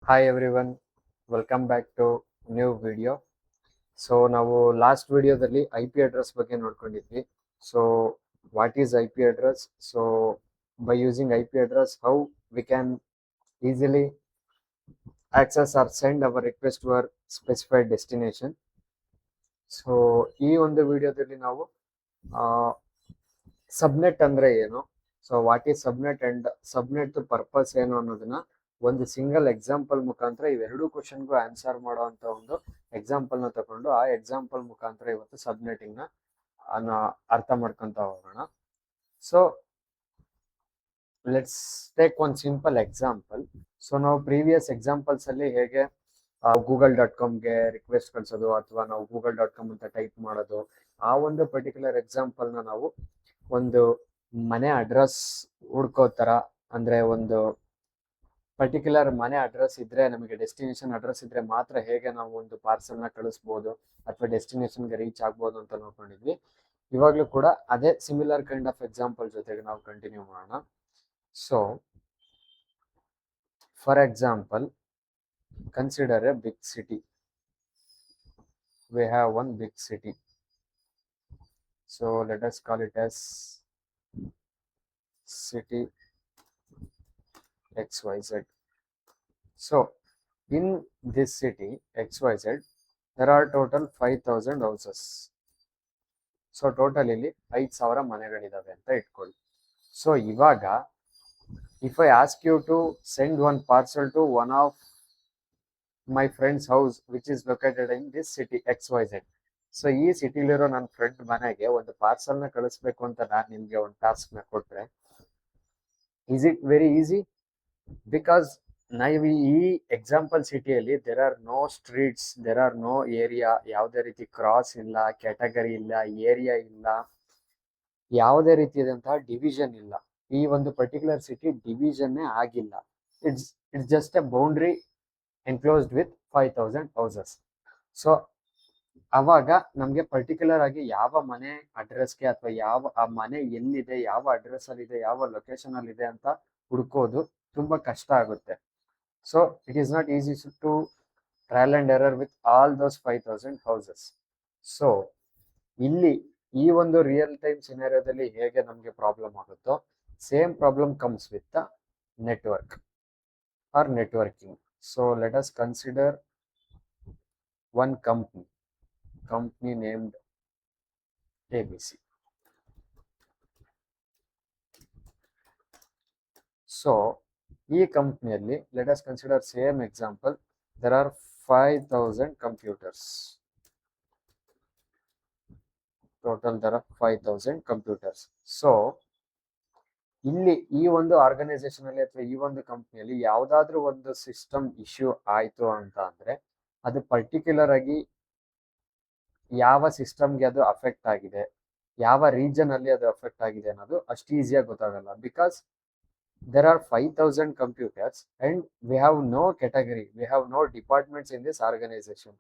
Hi everyone, welcome back to new video. So ನಾವು last ವಿಡಿಯೋದಲ್ಲಿ I P address ಬಗ್ಗೆ ನೋಡ್ಕೊಂಡಿದ್ವಿ. So what is I P address? So by using I P address how we can easily access or send our request to our specified destination. So ಈ ಒಂದು ವಿಡಿಯೋದಲ್ಲಿ ನಾವು subnet ಅಂದ್ರೆ ಏನು, so what is subnet and subnet purpose ಏನು ಅನ್ನೋದನ್ನ ಒಂದು single example ಮುಖಾಂತರ ಇವೆರಡೂ ಕ್ವಶನ್ಗೂ ಆನ್ಸರ್ ಮಾಡುವಂತ ಒಂದು ಎಕ್ಸಾಂಪಲ್ ನ ತಗೊಂಡು ಆ ಎಕ್ಸಾಂಪಲ್ ಮುಖಾಂತರ ಇವತ್ತು ಸಬ್ನೆಟಿಂಗ್ ನ ಅರ್ಥ ಮಾಡ್ಕೊಂತ ಹೋಗೋಣ. So let's take one simple example. So ನಾವು ಪ್ರೀವಿಯಸ್ ಎಕ್ಸಾಂಪಲ್ಸ್ ಅಲ್ಲಿ ಹೇಗೆ google.comಗೆ ರಿಕ್ವೆಸ್ಟ್ ಕಳಿಸೋದು ಅಥವಾ ನಾವು google.com ಅಂತ ಟೈಪ್ ಮಾಡೋದು, ಆ ಒಂದು ಪರ್ಟಿಕ್ಯುಲರ್ ಎಕ್ಸಾಂಪಲ್ ನ ನಾವು ಒಂದು ಮನೆ ಅಡ್ರೆಸ್ ಹುಡ್ಕೋ ತರ, ಅಂದ್ರೆ ಒಂದು ಪರ್ಟಿಕ್ಯುಲರ್ ಮನೆ ಅಡ್ರೆಸ್ ಇದ್ರೆ, ನಮಗೆ ಡೆಸ್ಟಿನೇಷನ್ ಅಡ್ರೆಸ್ ಇದ್ರೆ ಮಾತ್ರ ಹೇಗೆ ನಾವು ಒಂದು ಪಾರ್ಸಲ್ ನ ಕಳಿಸ್ಬೋದು ಅಥವಾ ಡೆಸ್ಟಿನೇಷನ್ಗೆ ರೀಚ್ ಆಗ್ಬೋದು ಅಂತ ನೋಡ್ಕೊಂಡಿದ್ವಿ. ಇವಾಗ್ಲೂ ಕೂಡ ಅದೇ ಸಿಮಿಲರ್ ಕೈಂಡ್ ಆಫ್ ಎಕ್ಸಾಂಪಲ್ ಜೊತೆಗೆ ನಾವು ಕಂಟಿನ್ಯೂ ಮಾಡೋಣ. So for example, consider a big city. We have one big city. So let us call it as city XYZ. So in this city XYZ, there are total 5,000 houses. So total ಇಲ್ಲಿ 5,000 ಮನೆಗಳಿದಾವೆ ಅಂತ ಇಟ್ಕೊಳ್ಳಿ. So ಇವಾಗ if I ask you to send one parcel to one of my friends house which is located in this city XYZ. So ಈ ಸಿಟಿಲಿರೋ ನನ್ನ friend ಮನೆಗೆ ಒಂದು ಪಾರ್ಸಲ್ ನ ಕಳಿಸ್ಬೇಕು ಅಂತ ನಾನು ನಿಮ್ಗೆ ಒಂದು ಟಾಸ್ಕ್ ನ ಕೊಟ್ರೆ, is it very easy? Because ನಾವು ಈ ಎಕ್ಸಾಂಪಲ್ ಸಿಟಿಯಲ್ಲಿ there are no streets, there are no area, ಯಾವುದೇ ರೀತಿ ಕ್ರಾಸ್ ಇಲ್ಲ, ಕ್ಯಾಟಗರಿ ಇಲ್ಲ, ಏರಿಯಾ ಇಲ್ಲ, ಯಾವುದೇ ರೀತಿಯಾದಂತಹ ಡಿವಿಷನ್ ಇಲ್ಲ. ಈ ಒಂದು ಪರ್ಟಿಕ್ಯುಲರ್ ಸಿಟಿ ಡಿವಿಷನ್ನೇ ಆಗಿಲ್ಲ. It's just A boundary enclosed with 5,000 houses. So ಅವಾಗ ನಮ್ಗೆ ಪರ್ಟಿಕ್ಯುಲರ್ ಆಗಿ ಯಾವ ಮನೆ ಅಡ್ರೆಸ್ಗೆ ಅಥವಾ ಯಾವ ಆ ಮನೆ ಎಲ್ಲಿದೆ, ಯಾವ ಅಡ್ರೆಸ್ ಅಲ್ಲಿ ಇದೆ, ಯಾವ ಲೊಕೇಶನ್ ಅಲ್ಲಿ ಇದೆ ಅಂತ ಹುಡ್ಕೋದು ತುಂಬಾ ಕಷ್ಟ ಆಗುತ್ತೆ. So it is not easy two trial and error with all those 5,000 houses. So ಇಲ್ಲಿ ಈ ಒಂದು ರಿಯಲ್ ಟೈಮ್ ಸಿನಾರಿಯೋದಲ್ಲಿ ಹೇಗೆ ನಮ್ಗೆ ಪ್ರಾಬ್ಲಮ್ ಆಗುತ್ತೋ, same problem comes with the network or networking. So let us consider one company named ABC. So ಈ ಕಂಪ್ನಿಯಲ್ಲಿ let us consider same example, there are 5,000 computers. Total there are 5,000 computers. So ಇಲ್ಲಿ ಈ ಒಂದು organisation ಅಲ್ಲಿ ಅಥವಾ ಈ ಒಂದು ಕಂಪ್ನಿಯಲ್ಲಿ ಯಾವ್ದಾದ್ರೂ ಒಂದು ಸಿಸ್ಟಮ್ ಇಶ್ಯೂ ಆಯ್ತು ಅಂತ ಅಂದ್ರೆ, ಅದು ಪರ್ಟಿಕ್ಯುಲರ್ ಆಗಿ ಯಾವ ಸಿಸ್ಟಮ್ಗೆ ಅದು ಅಫೆಕ್ಟ್ ಆಗಿದೆ, ಯಾವ ರೀಜನ್ ಅಲ್ಲಿ ಅದು ಅಫೆಕ್ಟ್ ಆಗಿದೆ ಅನ್ನೋದು ಅಷ್ಟು ಈಸಿಯಾಗಿ ಗೊತ್ತಾಗಲ್ಲ. Because there are 5,000 computers and we have no category, we have no departments in this organization.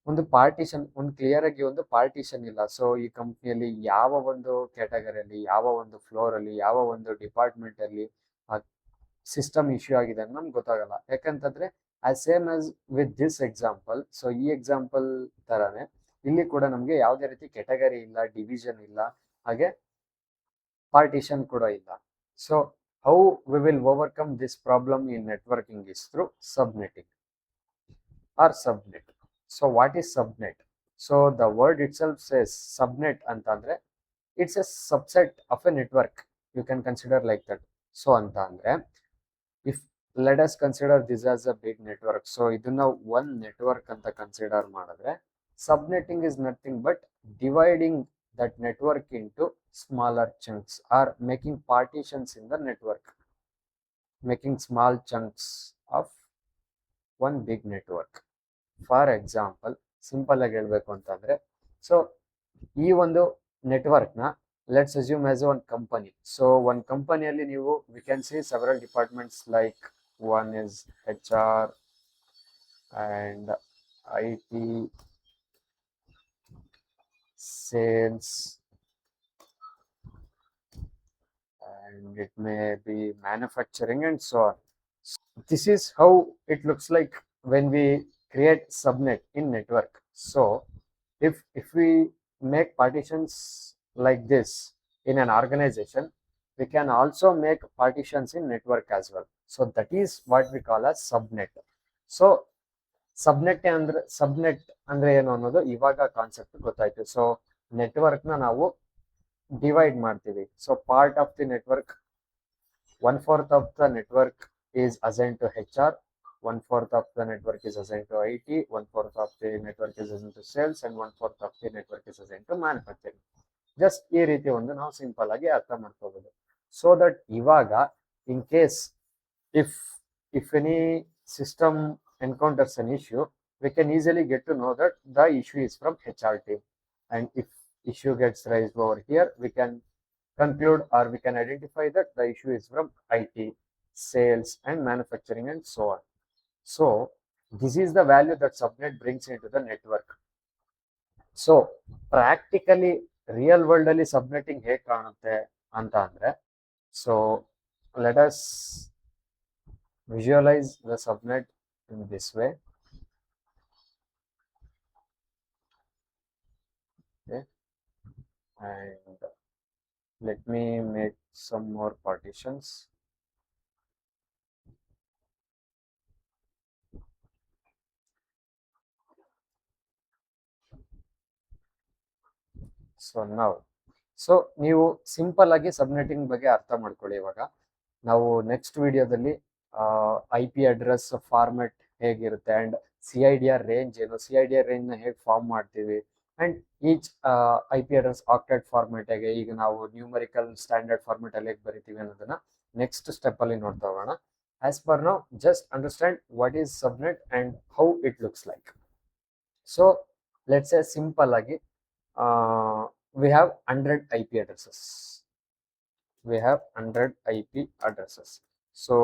ಒಂದು ಪಾರ್ಟಿಷನ್, ಒಂದು ಕ್ಲಿಯರ್ ಆಗಿ ಒಂದು ಪಾರ್ಟಿಷನ್ ಇಲ್ಲ. ಸೊ ಈ ಕಂಪ್ನಿಯಲ್ಲಿ ಯಾವ ಒಂದು ಕ್ಯಾಟಗರಿಯಲ್ಲಿ, ಯಾವ ಒಂದು ಫ್ಲೋರ್ ಅಲ್ಲಿ, ಯಾವ ಒಂದು ಡಿಪಾರ್ಟ್ಮೆಂಟ್ ಅಲ್ಲಿ ಸಿಸ್ಟಮ್ ಇಶ್ಯೂ ಆಗಿದೆ ಅಂತ ನಮ್ಗೆ ಗೊತ್ತಾಗಲ್ಲ. ಯಾಕಂತಂದ್ರೆ as same as with this example, so ಈ ಎಕ್ಸಾಂಪಲ್ ತರಾನೇ ಇಲ್ಲಿ ಕೂಡ ನಮ್ಗೆ ಯಾವುದೇ ರೀತಿ ಕ್ಯಾಟಗರಿ ಇಲ್ಲ, ಡಿವಿಷನ್ ಇಲ್ಲ, ಹಾಗೆ ಪಾರ್ಟಿಷನ್ ಕೂಡ ಇಲ್ಲ. So how we will overcome this problem in networking is through subnetting or subnet. So what is subnet? So the word itself says subnet antandre it's a subset of a network, you can consider like that. So antandre if let us consider this as a big network, so iduna one network anta consider madadre, subnetting is nothing but dividing that network into smaller chunks or making partitions in the network, making small chunks of one big network. For example, simple ಆಗಿ ಹೇಳ್ಬೇಕು ಅಂತಂದ್ರೆ, so ಈ ಒಂದು network ನ let's assume as one company. So ಒಂದು ಕಂಪನಿಯಲ್ಲಿ ನೀವು we can see several departments like one is HR and IT, sales, and it may be manufacturing and so on. This is how it looks like when we create subnet in network. So if we make partitions like this in an organization, we can also make partitions in network as well. So that is what we call as subnet. So ಸಬ್ನೆಟ್ ಅಂದ್ರೆ ಏನು ಅನ್ನೋದು ಇವಾಗ concept ಗೊತ್ತಾಯ್ತು. So network ನ ನಾವು divide ಮಾಡ್ತೀವಿ. So part of the network, 1/4 of the network is assigned to HR, 1/4 of the network is assigned to IT, 1/4 of the network is assigned to sales, and 1/4 of the network is assigned to manufacturing. Just ಈ ರೀತಿ ಒಂದು ನಾವು simple ಆಗಿ ಅರ್ಥ ಮಾಡ್ಕೋಬಹುದು. So that ಇವಾಗ in case if any system encounters an issue, we can easily get to know that the issue is from HR team. And if issue gets raised over here, we can conclude or we can identify that the issue is from IT, sales, and manufacturing, and so on. So this is the value that subnet brings into the network. So practically real world ಅಲ್ಲಿ ಸಬ್ನೆಟಿಂಗ್ ಹೇಗೆ ಕಾಣುತ್ತೆ ಅಂತ ಅಂದ್ರೆ, so let us visualize the subnet in this way. Okay, and let me make some more partitions. So now, so ನೀವು simple ಆಗಿ ಸಬ್ನೆಟಿಂಗ್ ಬಗ್ಗೆ ಅರ್ಥ ಮಾಡ್ಕೊಳ್ಳಿ. ಇವಾಗ ನಾವು ನೆಕ್ಸ್ಟ್ ವಿಡಿಯೋದಲ್ಲಿ IP ಅಡ್ರೆಸ್ ಫಾರ್ಮೆಟ್ ಹೇಗಿರುತ್ತೆ ಅಂಡ್ CIDR ರೇಂಜ್ ಏನು, CIDR ರೇಂಜ್ ನ ಹೇಗೆ ಫಾರ್ಮ್ ಮಾಡ್ತೀವಿ, and each IP address octet format ಹೇಗೆ, ಈಗ ನಾವು ನ್ಯೂಮರಿಕಲ್ ಸ್ಟ್ಯಾಂಡರ್ಡ್ ಫಾರ್ಮೆಟ್ ಅಲ್ಲಿ ಹೇಗೆ ಬರಿತೀವಿ ಅನ್ನೋದನ್ನ ನೆಕ್ಸ್ಟ್ ಸ್ಟೆಪ್ ಅಲ್ಲಿ ನೋಡ್ತಾ ಹೋಗೋಣ. As per now just understand what is subnet and how it looks like. So let's say simple ಆಗಿ we have 100 IP addresses. We have 100 IP addresses. So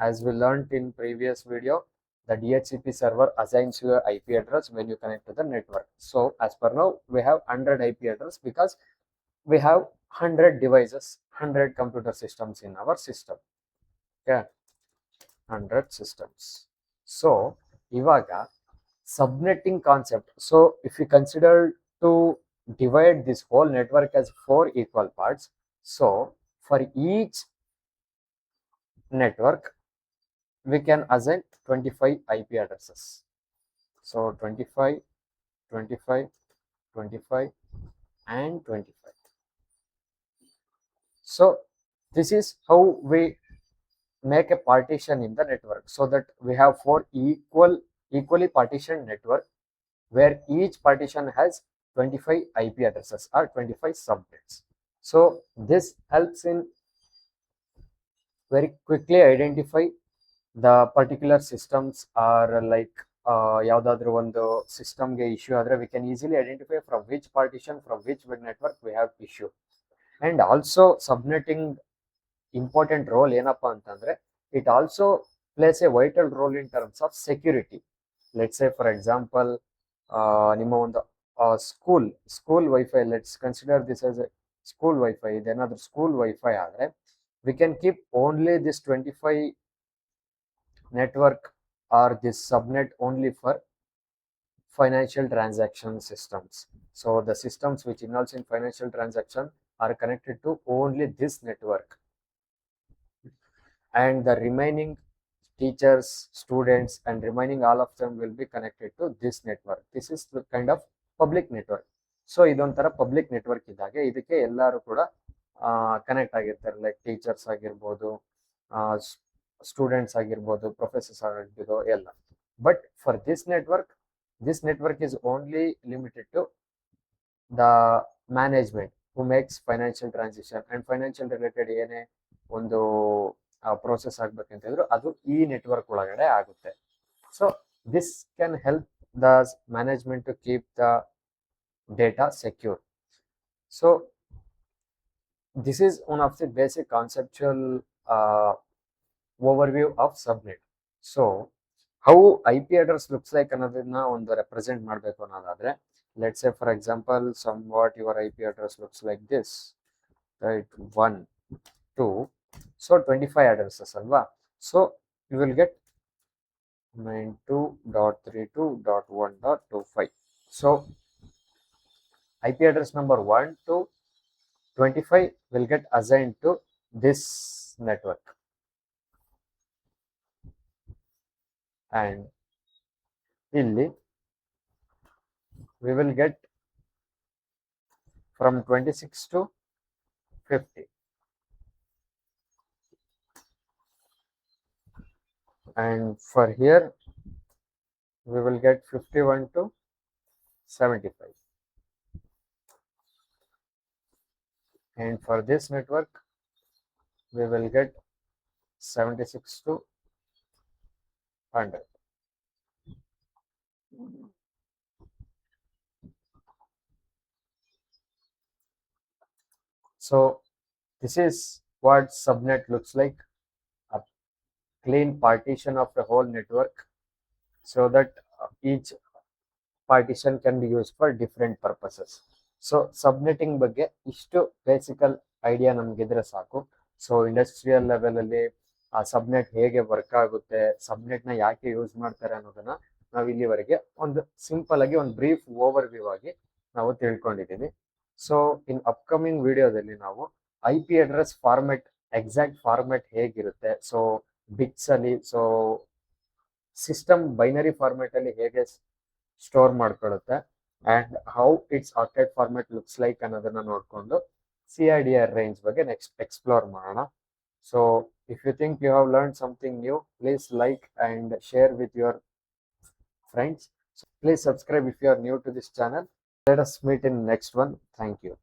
as we learned in previous video, the DHCP server assigns you a IP address when you connect to the network. So as per now, we have 100 IP address because we have 100 devices, 100 computer systems in our system. Okay, 100 systems. So ivaga subnetting concept. So if we consider to divide this whole network as 4 equal parts, so for each network we can assign 25 IP addresses. So 25, 25, 25, and 25. So this is how we make a partition in the network, so that we have 4 equally partitioned network where each partition has 25 IP addresses or 25 subnets. So this helps in very quickly identify the particular systems, or like ಯಾವ್ದಾದ್ರು ಒಂದು ಸಿಸ್ಟಮ್ಗೆ issue ಆದರೆ we can easily identify from which partition, from which network we have issue. And also subnetting important role ಏನಪ್ಪಾ ಅಂತಂದ್ರೆ, it also plays a vital role in terms of security. Let's say for example, ನಿಮ್ಮ ಒಂದು school wifi, let's consider this as a school wifi. ಇದೇನಾದ್ರೂ school wifi ಆದರೆ we can keep only this 25 network or this subnet only for financial transaction systems. So the systems which involves in financial transaction are connected to only this network, and the remaining teachers, students, and remaining all of them will be connected to this network. This is the kind of public network. So ಇದೊಂಥರ public network ಇದ್ದಾಗೆ ಇದಕ್ಕೆ ಎಲ್ಲರೂ ಕೂಡ connect ಆಗಿರ್ತಾರೆ, like teachers ಆಗಿರ್ಬೋದು, students ಆಗಿರ್ಬೋದು, professors ಆಗಿರ್ಬೋದು ಎಲ್ಲ. But for this network is only limited to the management who makes financial transaction and financial related ಏನೇ ಒಂದು ಪ್ರೋಸೆಸ್ ಆಗ್ಬೇಕಂತಿದ್ರು ಅದು ಈ ನೆಟ್ವರ್ಕ್ ಒಳಗಡೆ ಆಗುತ್ತೆ. So this can help the management to keep the data secure. So this is one of the basic conceptual overview of subnet. So how IP address looks like ಅನ್ನೋದನ್ನ ಒಂದು represent ಮಾಡಬೇಕು ಅನ್ನೋದಾದ್ರೆ, let's say for example somewhat your IP address looks like this, right? 1, 2, so 25 addresses ಅಲ್ವಾ. So you will get 92.32.1.25. So IP address number 1 to 25 will get assigned to this network, and ಇಲ್ಲಿ we will get from 26 to 50, and for here we will get 51 to 75, and for this network we will get 76 to 100. So this is what subnet looks like, a clean partition of the whole network, so that each partition can be used for different purposes. So subnetting ಬಗ್ಗೆ ಇಷ್ಟು ಬೇಸಿಕಲ್ idea ನಮ್ಗಿದ್ರೆ ಸಾಕು. So industrial ಲೆವೆಲಲ್ಲಿ ಆ ಸಬ್ನೆಟ್ ಹೇಗೆ work ಆಗುತ್ತೆ, ಸಬ್ನೆಟ್ನ ಯಾಕೆ use ಮಾಡ್ತಾರೆ ಅನ್ನೋದನ್ನ ನಾವು ಇಲ್ಲಿವರೆಗೆ ಒಂದು ಸಿಂಪಲ್ ಆಗಿ ಒಂದು ಬ್ರೀಫ್ ಓವರ್ ವ್ಯೂ ಆಗಿ ನಾವು ತಿಳ್ಕೊಂಡಿದ್ದೀವಿ. ಸೊ ಇನ್ ಅಪ್ಕಮಿಂಗ್ ವಿಡಿಯೋದಲ್ಲಿ ನಾವು IP address format, exact format ಹೇಗಿರುತ್ತೆ, ಸೊ ಬಿಟ್ಸ್ ಅಲ್ಲಿ, ಸೊ ಸಿಸ್ಟಮ್ ಬೈನರಿ ಫಾರ್ಮೆಟ್ ಅಲ್ಲಿ ಹೇಗೆ store ಮಾಡ್ಕೊಳ್ಳುತ್ತೆ, and how its octet format looks like ಅನ್ನೋದನ್ನ ನೋಡ್ಕೊಂಡು CIDR range ಬಗ್ಗೆ ನೆಕ್ಸ್ಟ್ ಎಕ್ಸ್ಪ್ಲೋರ್ ಮಾಡೋಣ. So if you think you have learned something new, please like and share with your friends. So please subscribe if you are new to this channel. Let us meet in next one. Thank you.